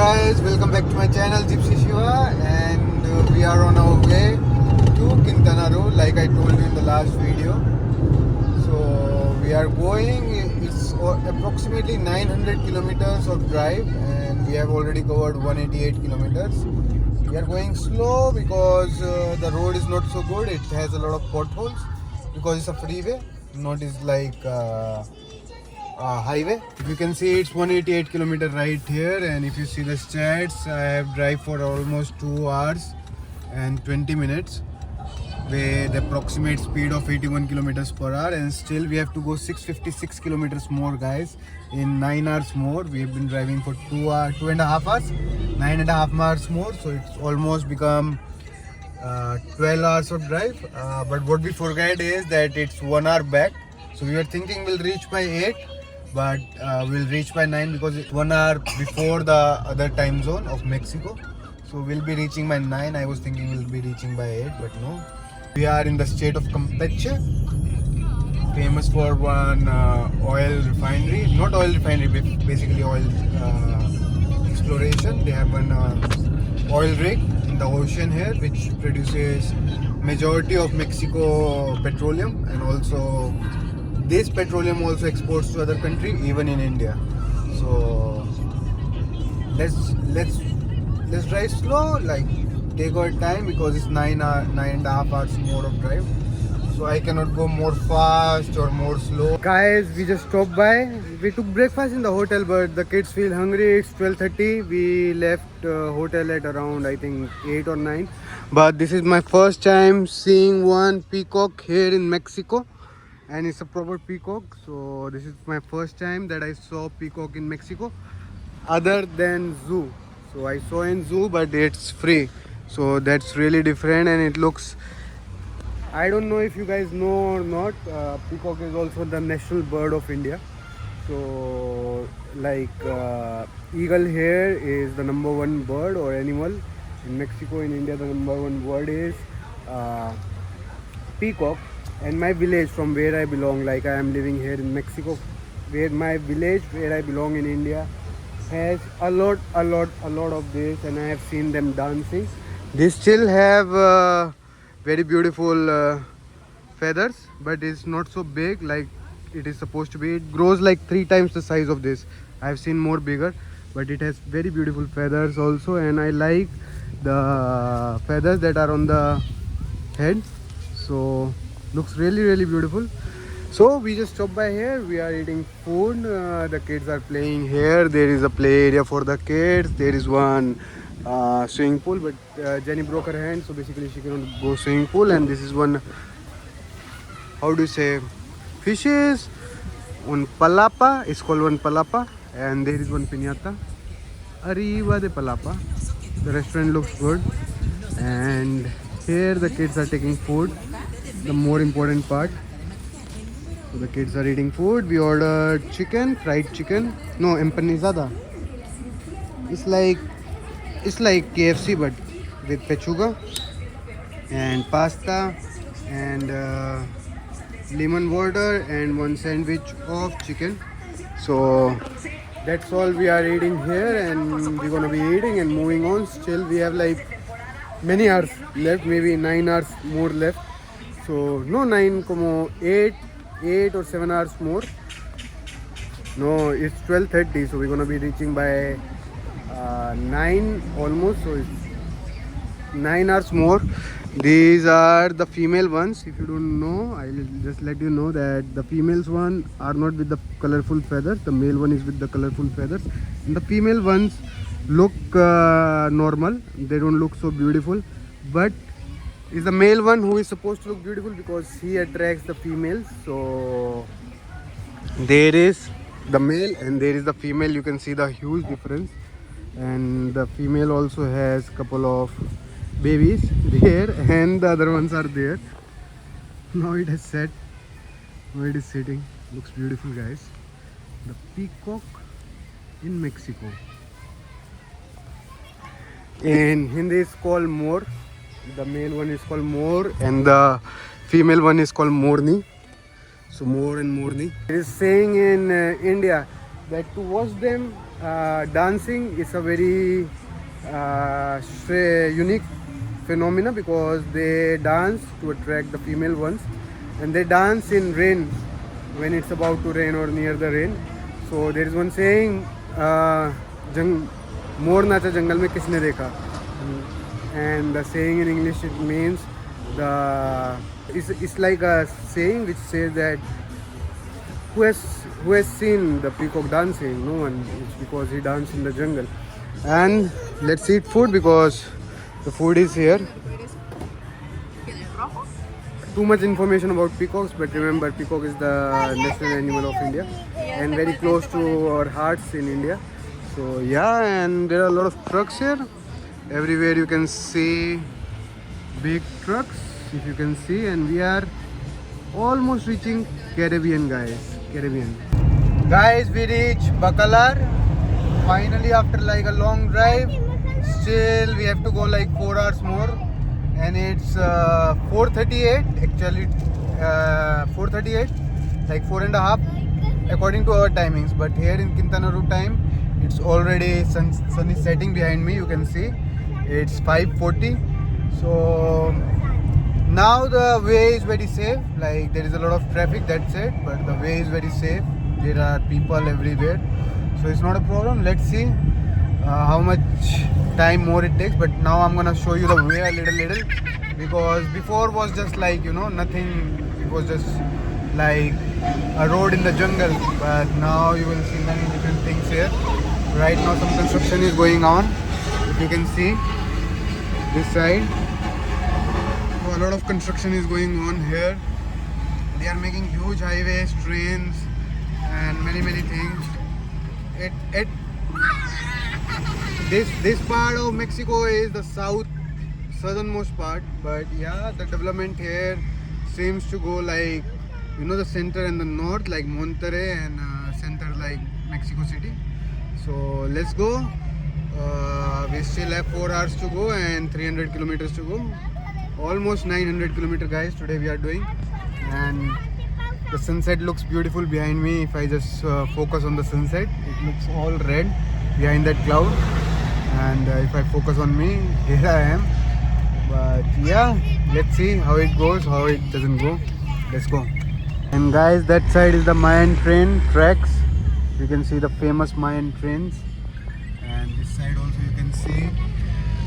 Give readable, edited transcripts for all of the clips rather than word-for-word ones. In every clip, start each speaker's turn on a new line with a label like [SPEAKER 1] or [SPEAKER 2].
[SPEAKER 1] guys, welcome back to my channel Gypsy Shiva, and we are on our way to Quintana Roo like I told you in the last video. So we are going, it's approximately 900 kilometers of drive and we have already covered 188 kilometers. We are going slow because the road is not so good. It has a lot of potholes because it's a freeway, not is like highway. You can see it's 188 kilometer right here, and if you see the stats, I have drive for almost 2 hours and 20 minutes with approximate speed of 81 kilometers per hour, and still we have to go 656 kilometers more, guys, in 9 hours more. We have been driving for 2.5 hours, 9.5 hours more, so it's almost become 12 hours of drive. But what we forget is that it's 1 hour back, so we were thinking we'll reach by 8, but we'll reach by 9 because it's 1 hour before the other time zone of Mexico. So we'll be reaching by 9. I was thinking we'll be reaching by 8, but no. We are in the state of Campeche, famous for one oil refinery. Not oil refinery, basically oil exploration. They have an oil rig in the ocean here, which produces majority of Mexico petroleum, and also this petroleum also exports to other country, even in India. So let's drive slow, like take our time, because it's 9.5 hours more of drive. So I cannot go more fast or more slow. Guys, we just stopped by. We took breakfast in the hotel, but the kids feel hungry. It's 12:30. We left hotel at around, I think, 8 or 9. But this is my first time seeing one peacock here in Mexico, and it's a proper peacock. So this is my first time that I saw peacock in Mexico, other than zoo. So I saw in zoo, but it's free. So that's really different, and it looks, I don't know if you guys know or not, peacock is also the national bird of India. So like eagle here is the number one bird or animal in Mexico. In India, the number one bird is peacock. And my village, from where I belong, like I am living here in Mexico, where my village where I belong in India has a lot of this, and I have seen them dancing. They still have very beautiful feathers, but it's not so big like it is supposed to be. It grows like 3 times the size of this. I have seen more bigger, but it has very beautiful feathers also, and I like the feathers that are on the head. So looks really beautiful. So we just stopped by here. We are eating food. The kids are playing here. There is a play area for the kids. There is one swimming pool, but Jenny broke her hand, so basically she cannot go swimming pool. And this is one, how do you say, fishes, one palapa. It's called one palapa, and there is one piñata arriba de palapa. The restaurant looks good, and here the kids are taking food, the more important part. So the kids are eating food. We ordered chicken, fried chicken, no, empanizada. It's like KFC but with pechuga, and pasta, and lemon water, and one sandwich of chicken. So that's all we are eating here, and we're gonna be eating and moving on. Still we have like many hours left, maybe 9 hours more left. So no 9, como 8 or 7 hours more. No, it's 12:30, so we're gonna be reaching by 9 almost. So it's 9 hours more. These are the female ones. If you don't know, I'll just let you know that the females one are not with the colorful feathers. The male one is with the colorful feathers, and the female ones look normal. They don't look so beautiful, but is the male one who is supposed to look beautiful because he attracts the females. So there is the male and there is the female. You can see the huge difference, and the female also has couple of babies there, and the other ones are there. Now it has set. Now it is sitting. Looks beautiful, guys. The peacock in Mexico. In Hindi it's called Moor. The male one is called Moor, and the female one is called Morni. So Moor and Morni. It is saying in India that to watch them dancing is a very unique phenomena because they dance to attract the female ones, and they dance in rain when it's about to rain or near the rain. So there is one saying, मोर नाचा जंगल में किसने देखा, and the saying in English it means it's like a saying which says that who has seen the peacock dancing? No one. It's because he danced in the jungle. And let's eat food because the food is here. Too much information about peacocks, but remember, peacock is the national animal of India and very close to our hearts in India. So yeah, and there are a lot of trucks here. Everywhere you can see big trucks, if you can see, and we are almost reaching Caribbean, guys, we reach Bacalar finally after like a long drive. Still we have to go like 4 hours more, and it's 4:38 actually, 4:38, like 4.5 according to our timings. But here in Quintana Roo time, it's already sun is setting behind me. You can see it's 5:40. So now the way is very safe. Like there is a lot of traffic, that's it, but the way is very safe. There are people everywhere, so it's not a problem. Let's see how much time more it takes. But now I'm gonna show you the way a little, because before was just like, you know, nothing. It was just like a road in the jungle, but now you will see many different things here. Right now some construction is going on, if you can see this side. So a lot of construction is going on here. They are making huge highways, trains, and many things. This part of Mexico is the southernmost part, but yeah, the development here seems to go like, you know, the center and the north, like Monterrey, and center like Mexico City. So let's go. We still have 4 hours to go and 300 kilometers to go. Almost 900 kilometers, guys, today we are doing. And the sunset looks beautiful behind me. If I just focus on the sunset, it looks all red behind that cloud. And if I focus on me, here I am. But yeah, let's see how it goes, how it doesn't go. Let's go. And guys, that side is the Mayan train tracks. You can see the famous Mayan trains. And this side also you can see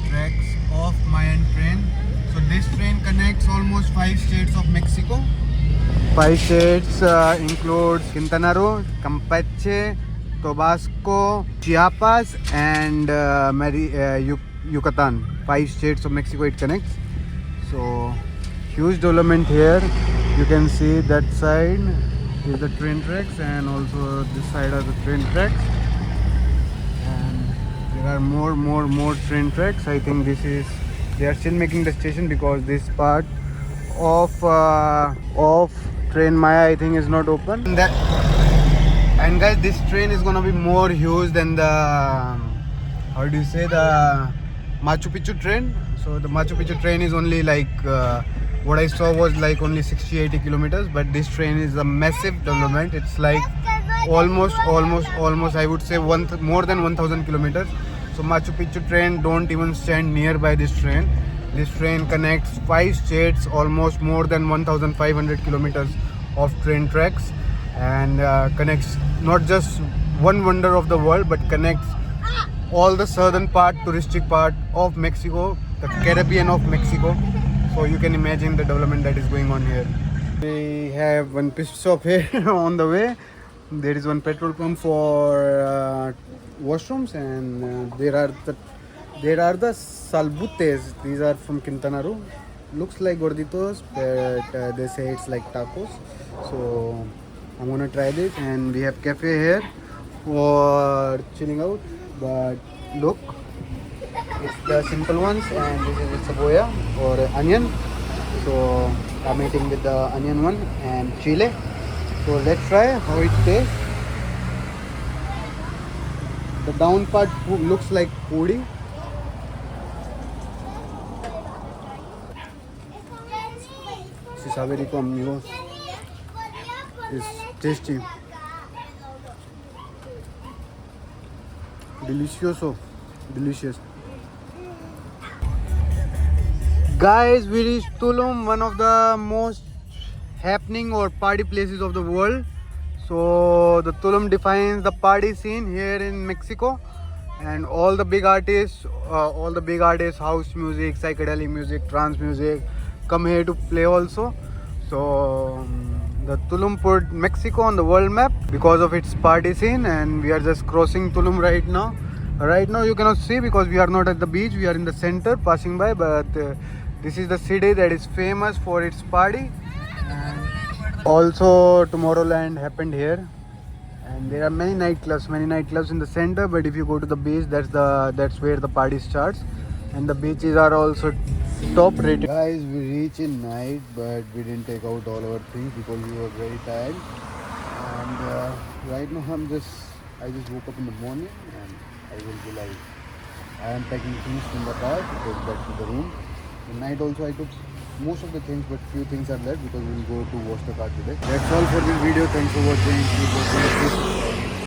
[SPEAKER 1] tracks of Mayan train. So this train connects almost 5 states of Mexico. 5 states includes Quintana Roo, Campeche, Tabasco, Chiapas, and Yucatan. 5 states of Mexico it connects. So huge development here. You can see that side is the train tracks, and also this side are the train tracks. And there are more train tracks. I think they are still making the station because this part of train Maya, I think, is not open. And guys, this train is gonna be more huge than the how do you say, the Machu Picchu train. So the Machu Picchu train is only like what I saw was like only 60-80 kilometers, but this train is a massive development. It's like almost I would say more than 1000 kilometers. So Machu Picchu train don't even stand nearby this train. This train connects 5 states, almost more than 1500 kilometers of train tracks, and connects not just one wonder of the world, but connects all the southern part, touristic part of Mexico, the Caribbean of Mexico. So you can imagine the development that is going on here. We have one pit stop here on the way. There is one petrol pump for washrooms, and there are the salbutes. These are from Quintana Roo. Looks like gorditos, but they say it's like tacos. So I'm gonna try this. And we have cafe here for chilling out. But look, it's the simple ones, and this is cebolla or onion. So I'm eating with the onion one and chile. So let's try how it tastes. The down part looks like puri. This is Iberico, amigos. It's tasty. delicioso, delicious. Guys, we reached Tulum, one of the most happening or party places of the world. So the Tulum defines the party scene here in Mexico, and all the big artists, house music, psychedelic music, trance music, come here to play also. So the Tulum put Mexico on the world map because of its party scene, and we are just crossing Tulum right now. Right now you cannot see because we are not at the beach, we are in the center passing by, but this is the city that is famous for its party. And also Tomorrowland happened here, and there are many nightclubs in the center, but if you go to the beach, that's where the party starts, and the beaches are also top rated. Guys, we reached in night, but we didn't take out all our things because we were very tired. And right now I just woke up in the morning, and I will be like, I am packing things from the car to take back to the room. The night also I took most of the things, but few things are left because we will go to wash the car today. That's all for this video. Thanks for watching. Keep watching.